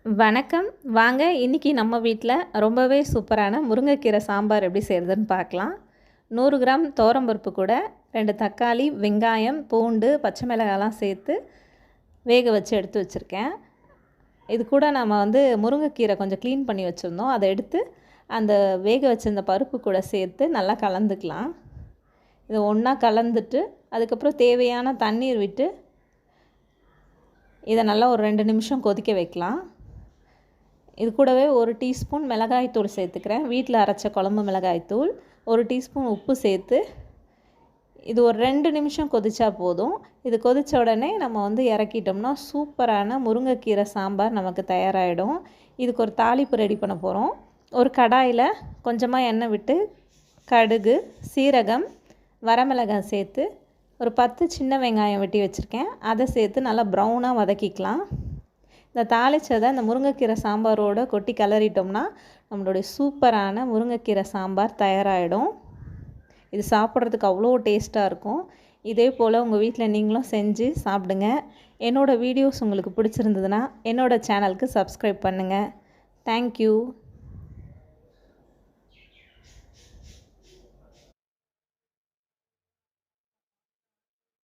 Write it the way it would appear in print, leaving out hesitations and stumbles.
வணக்கம். வாங்க இன்றைக்கி நம்ம வீட்டில் ரொம்பவே சூப்பரான முருங்கைக்கீரை சாம்பார் எப்படி செய்கிறதுன்னு பார்க்கலாம். 100 கிராம் துவரம்பருப்பு கூட 2 தக்காளி, வெங்காயம், பூண்டு, பச்சை மிளகாய்லாம் சேர்த்து வேக வச்சு எடுத்து வச்சுருக்கேன். இது கூட நம்ம முருங்கைக்கீரை கொஞ்சம் க்ளீன் பண்ணி வச்சுருந்தோம். அதை எடுத்து அந்த வேக வச்சுருந்த பருப்பு கூட சேர்த்து நல்லா கலந்துக்கலாம். இதை ஒன்றா கலந்துட்டு அதுக்கப்புறம் தேவையான தண்ணீர் விட்டு இதை நல்லா ஒரு 2 நிமிஷம் கொதிக்க வைக்கலாம். இது கூடவே 1 டீஸ்பூன் மிளகாய்த்தூள் சேர்த்துக்கிறேன். வீட்டில் அரைச்ச குழம்பு மிளகாய்த்தூள், 1 டீஸ்பூன் உப்பு சேர்த்து இது ஒரு 2 நிமிஷம் கொதிச்சா போதும். இது கொதித்த உடனே நம்ம இறக்கிட்டோம்னா சூப்பரான முருங்கைக்கீரை சாம்பார் நமக்கு தயாராகிடும். இதுக்கு ஒரு தாளிப்பு ரெடி பண்ண போகிறோம். ஒரு கடாயில் கொஞ்சமாக எண்ணெய் விட்டு கடுகு, சீரகம், வரமிளகாய் சேர்த்து ஒரு 10 சின்ன வெங்காயம் வெட்டி வச்சுருக்கேன். அதை சேர்த்து நல்லா ப்ரௌனாக வதக்கிக்கலாம். இந்த தாளிச்சதை இந்த முருங்கைக்கீரை சாம்பாரோடு கொட்டி கிளறிட்டோம்னா நம்மளுடைய சூப்பரான முருங்கைக்கீரை சாம்பார் தயாராகிடும். இது சாப்பிட்றதுக்கு அவ்வளோ டேஸ்ட்டாக இருக்கும். இதே போல் உங்கள் வீட்டில் நீங்களும் செஞ்சு சாப்பிடுங்க. என்னோடய வீடியோஸ் உங்களுக்கு பிடிச்சிருந்ததுன்னா என்னோடய சேனலுக்கு சப்ஸ்கிரைப் பண்ணுங்கள். தேங்க்யூ.